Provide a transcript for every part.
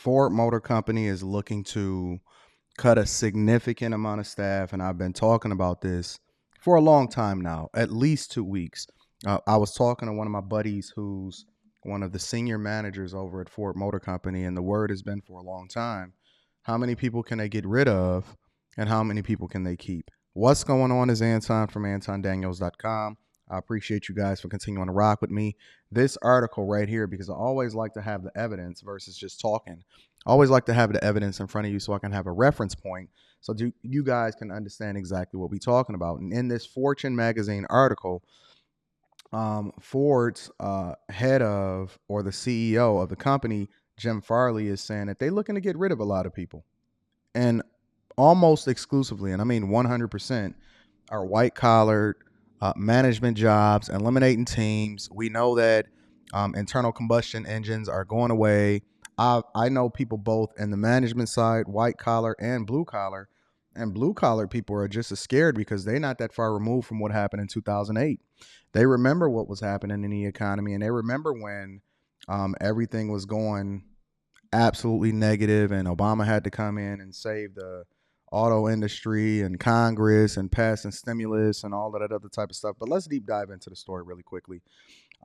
Ford Motor Company is looking to cut a significant amount of staff, and I've been talking about this for a long time now, at least 2 weeks. I was talking to one of my buddies who's one of the senior managers over at Ford Motor Company, and the word has been for a long time. How many people can they get rid of, and how many people can they keep? What's going on is Anton from AntonDaniels.com. I appreciate you guys for continuing to rock with me. This article right here, because I always like to have the evidence versus just talking. I always like to have the evidence in front of you so I can have a reference point so you guys can understand exactly what we're talking about. And in this Fortune magazine article, Ford's head of, or the CEO of the company, Jim Farley, is saying that they're looking to get rid of a lot of people. And almost exclusively, and I mean 100%, are white collared management jobs, eliminating teams. We know that internal combustion engines are going away. I know people both in the management side, white collar and blue collar. And blue collar people are just as scared because they're not that far removed from what happened in 2008. They remember what was happening in the economy, and they remember when everything was going absolutely negative, and Obama had to come in and save the auto industry and Congress and passing stimulus and all of that other type of stuff. But let's deep dive into the story really quickly.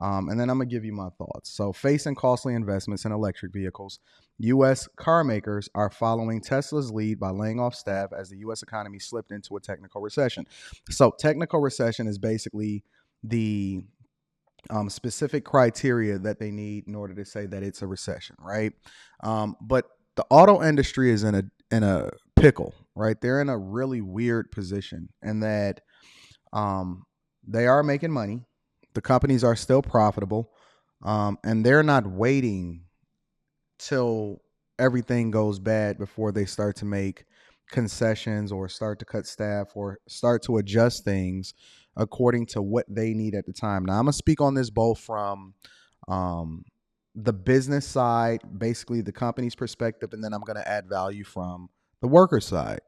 And then I'm going to give you my thoughts. So, facing costly investments in electric vehicles, U.S. car makers are following Tesla's lead by laying off staff as the U.S. economy slipped into a technical recession. So, technical recession is basically the specific criteria that they need in order to say that it's a recession, right? But the auto industry is in a pickle, right? They're in a really weird position in that they are making money, the companies are still profitable, and they're not waiting till everything goes bad before they start to make concessions or start to cut staff or start to adjust things according to what they need at the time. Now, I'm going to speak on this both from the business side, basically the company's perspective, and then I'm going to add value from the worker side.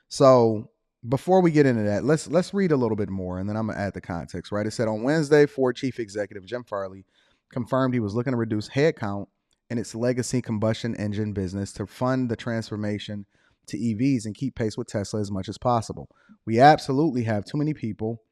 So before we get into that, let's read a little bit more, and then I'm going to add the context, right? It said on Wednesday, Ford chief executive Jim Farley confirmed he was looking to reduce headcount in its legacy combustion engine business to fund the transformation to EVs and keep pace with Tesla as much as possible. We absolutely have too many people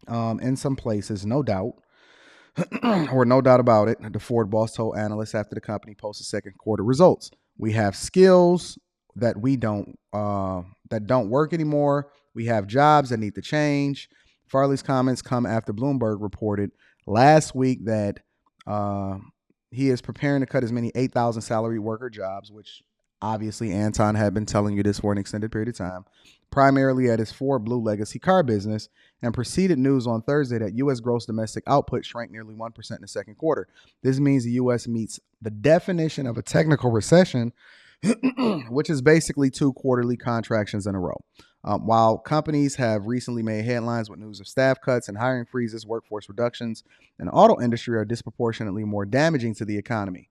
in some places, no doubt, or no doubt about it, the Ford boss told analysts after the company posted second quarter results. We have skills that don't work anymore. We have jobs that need to change. Farley's comments come after Bloomberg reported last week that he is preparing to cut as many 8,000 salary worker jobs, which obviously Anton had been telling you this for an extended period of time, primarily at his Ford Blue legacy car business, and preceded news on Thursday that U.S. gross domestic output shrank nearly 1% in the second quarter. This means the U.S. meets the definition of a technical recession, which is basically 2 quarterly contractions in a row. While companies have recently made headlines with news of staff cuts and hiring freezes, workforce reductions in the auto industry are disproportionately more damaging to the economy.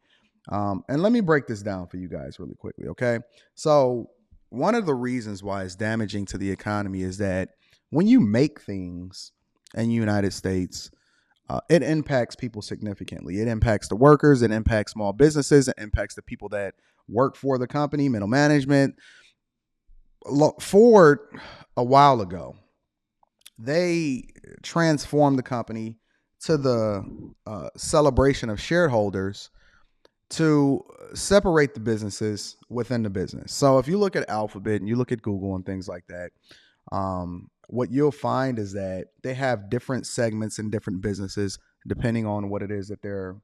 And let me break this down for you guys really quickly, okay? So one of the reasons why it's damaging to the economy is that when you make things in the United States, it impacts people significantly. It impacts the workers, it impacts small businesses, it impacts the people that work for the company, middle management. Ford, a while ago, they transformed the company to the celebration of shareholders to separate the businesses within the business. So if you look at Alphabet and you look at Google and things like that, what you'll find is that they have different segments and different businesses depending on what it is that they're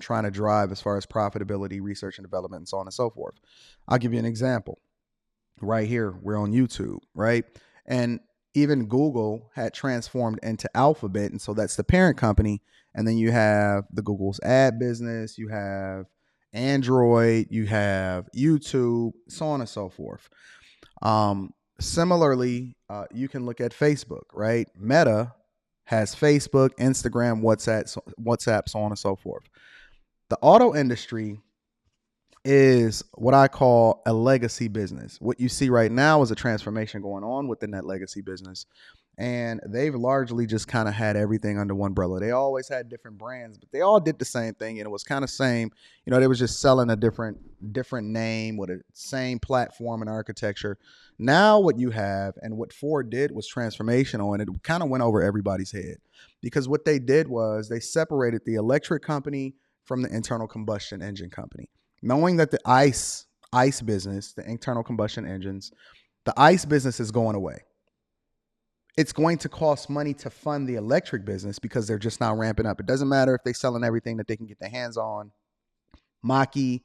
trying to drive as far as profitability, research and development, and so on and so forth. I'll give you an example. Right here, we're on YouTube, right? And even Google had transformed into Alphabet, and so that's the parent company. And then you have the Google's ad business, you have Android, you have YouTube, so on and so forth. Similarly, you can look at Facebook, right? Meta has Facebook, Instagram, WhatsApp, so on and so forth. The auto industry is what I call a legacy business. What you see right now is a transformation going on within that legacy business. And they've largely just kind of had everything under one umbrella. They always had different brands, but they all did the same thing, and it was kind of same. They was just selling a different name with a same platform and architecture. Now what you have and what Ford did was transformational, and it kind of went over everybody's head because what they did was they separated the electric company from the internal combustion engine company, knowing that the ICE business, the internal combustion engines, the ICE business is going away. It's going to cost money to fund the electric business because they're just now ramping up. It doesn't matter if they're selling everything that they can get their hands on. Mach-E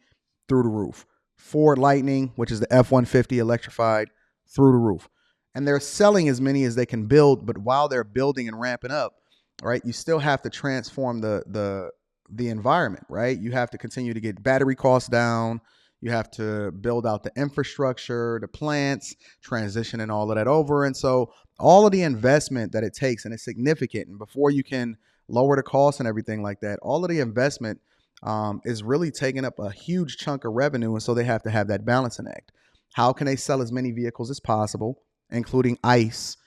through the roof. Ford Lightning, which is the F-150 electrified, through the roof. And they're selling as many as they can build, but while they're building and ramping up, right, you still have to transform the environment, right? You have to continue to get battery costs down. You have to build out the infrastructure, the plants, transition and all of that over. And so all of the investment that it takes, and it's significant, and before you can lower the cost and everything like that, all of the investment is really taking up a huge chunk of revenue. And so they have to have that balancing act. How can they sell as many vehicles as possible, including ICE,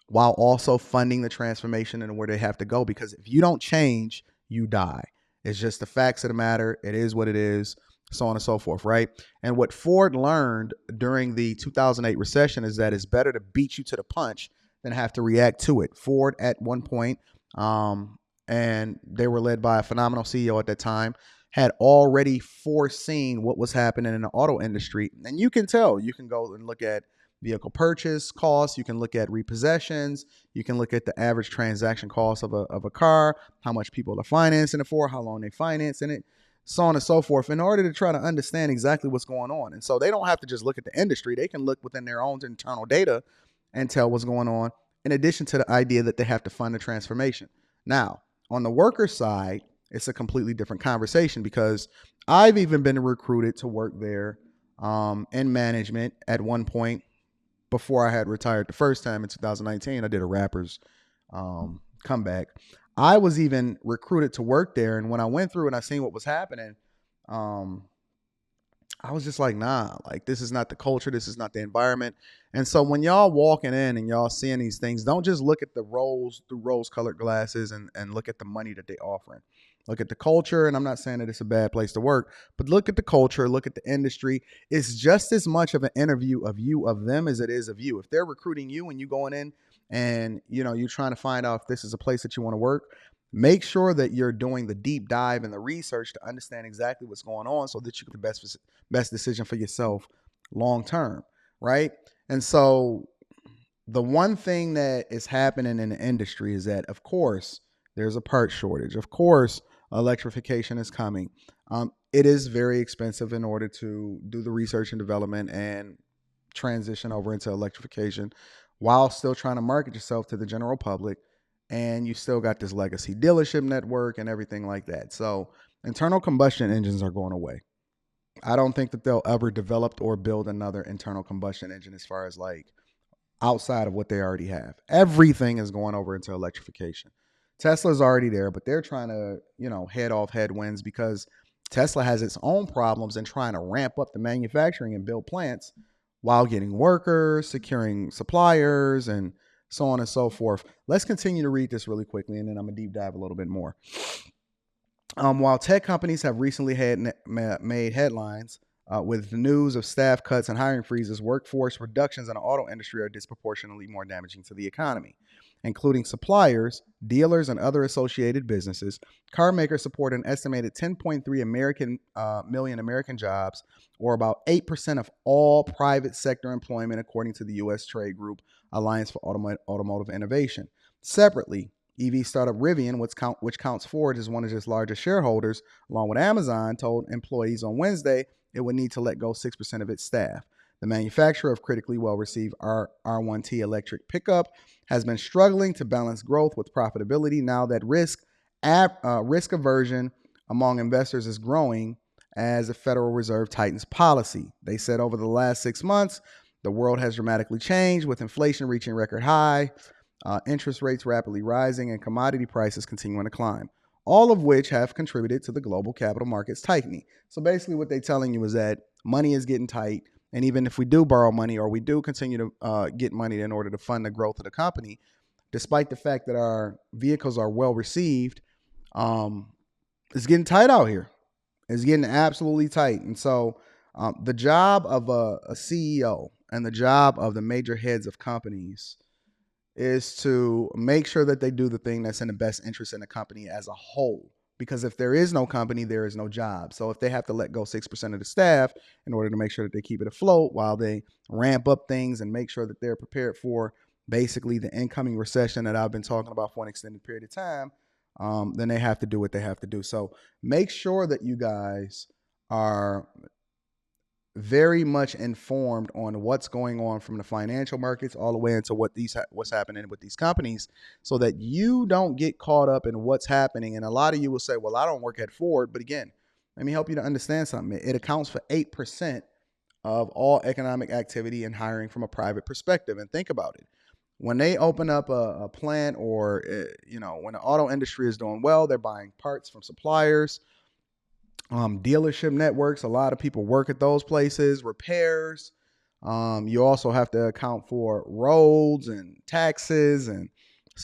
while also funding the transformation and where they have to go? Because if you don't change, you die. It's just the facts of the matter. It is what it is, so on and so forth, right? And what Ford learned during the 2008 recession is that it's better to beat you to the punch than have to react to it. Ford at one point, and they were led by a phenomenal CEO at that time, had already foreseen what was happening in the auto industry. And you can tell, you can go and look at vehicle purchase costs, you can look at repossessions, you can look at the average transaction cost of a car, how much people are financing it for, how long they financing it, so on and so forth, in order to try to understand exactly what's going on. And so they don't have to just look at the industry, they can look within their own internal data and tell what's going on, in addition to the idea that they have to fund the transformation. Now, on the worker side, it's a completely different conversation because I've even been recruited to work there in management at one point before I had retired the first time in 2019. I did a rapper's comeback. I was even recruited to work there. And when I went through and I seen what was happening, um, I was just like, nah, like this is not the culture. This is not the environment. And so when y'all walking in and y'all seeing these things, don't just look at the rose through rose colored glasses and look at the money that they offering. Look at the culture. And I'm not saying that it's a bad place to work, but look at the culture, look at the industry. It's just as much of an interview of you, of them, as it is of you. If they're recruiting you and you going in and you're trying to find out if this is a place that you want to work, make sure that you're doing the deep dive and the research to understand exactly what's going on so that you can make the best decision for yourself long term, right? And so the one thing that is happening in the industry is that, of course, there's a part shortage. Of course, electrification is coming. It is very expensive in order to do the research and development and transition over into electrification while still trying to market yourself to the general public. And you still got this legacy dealership network and everything like that. So internal combustion engines are going away. I don't think that they'll ever develop or build another internal combustion engine as far as like outside of what they already have. Everything is going over into electrification. Tesla's already there, but they're trying to, head off headwinds because Tesla has its own problems in trying to ramp up the manufacturing and build plants while getting workers, securing suppliers, and so on and so forth. Let's continue to read this really quickly, and then I'm going to deep dive a little bit more. While tech companies have recently made headlines with the news of staff cuts and hiring freezes, workforce reductions in the auto industry are disproportionately more damaging to the economy, including suppliers, dealers, and other associated businesses. Car makers support an estimated 10.3 million American jobs, or about 8% of all private sector employment, according to the U.S. trade group Alliance for Automotive Innovation. Separately, EV startup Rivian, which counts Ford as one of its largest shareholders, along with Amazon, told employees on Wednesday it would need to let go 6% of its staff. The manufacturer of critically well-received R1T electric pickup has been struggling to balance growth with profitability now that risk aversion among investors is growing as the Federal Reserve tightens policy. They said over the last 6 months, the world has dramatically changed, with inflation reaching record high, interest rates rapidly rising, and commodity prices continuing to climb, all of which have contributed to the global capital markets tightening. So basically what they're telling you is that money is getting tight, and even if we do borrow money or we do continue to get money in order to fund the growth of the company, despite the fact that our vehicles are well received, um, it's getting tight out here. It's getting absolutely tight. And so the job of a CEO and the job of the major heads of companies is to make sure that they do the thing that's in the best interest in the company as a whole. Because if there is no company, there is no job. So if they have to let go 6% of the staff in order to make sure that they keep it afloat while they ramp up things and make sure that they're prepared for basically the incoming recession that I've been talking about for an extended period of time, then they have to do what they have to do. So make sure that you guys are very much informed on what's going on from the financial markets all the way into what's happening with these companies, so that you don't get caught up in what's happening. And a lot of you will say, well, I don't work at Ford, but again, let me help you to understand something. It accounts for 8% of all economic activity and hiring from a private perspective. And think about it. When they open up a plant, or when the auto industry is doing well, they're buying parts from suppliers, dealership networks. A lot of people work at those places, repairs. You also have to account for roads and taxes and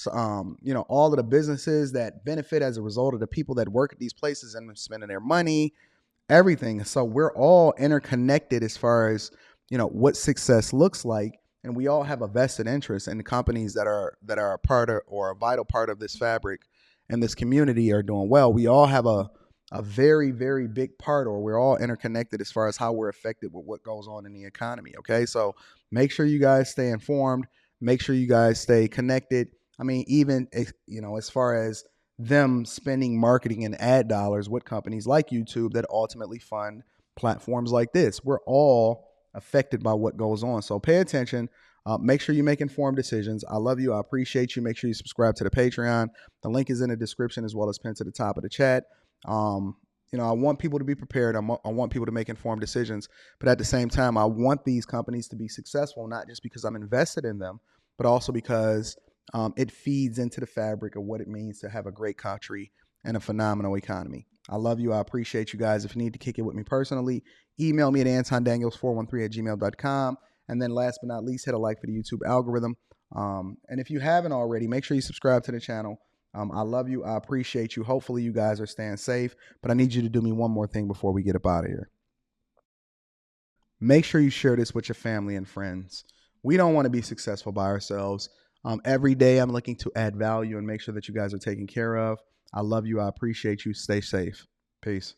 all of the businesses that benefit as a result of the people that work at these places and spending their money, everything. So we're all interconnected as far as what success looks like, and we all have a vested interest in the companies that are a part of, or a vital part of this fabric and this community are doing well. We all have a very, very big part, or we're all interconnected as far as how we're affected with what goes on in the economy. Okay, so make sure you guys stay informed. Make sure you guys stay connected. I mean, even as far as them spending marketing and ad dollars with companies like YouTube that ultimately fund platforms like this, we're all affected by what goes on. So pay attention. Make sure you make informed decisions. I love you. I appreciate you. Make sure you subscribe to the Patreon. The link is in the description as well as pinned to the top of the chat. I want people to be prepared. I want people to make informed decisions, but at the same time, I want these companies to be successful, not just because I'm invested in them, but also because it feeds into the fabric of what it means to have a great country and a phenomenal economy. I love you. I appreciate you guys. If you need to kick it with me personally, email me at antondaniels413@gmail.com. And then last but not least, hit a like for the YouTube algorithm. And if you haven't already, make sure you subscribe to the channel. I love you. I appreciate you. Hopefully you guys are staying safe, but I need you to do me one more thing before we get up out of here. Make sure you share this with your family and friends. We don't want to be successful by ourselves. Every day I'm looking to add value and make sure that you guys are taken care of. I love you. I appreciate you. Stay safe. Peace.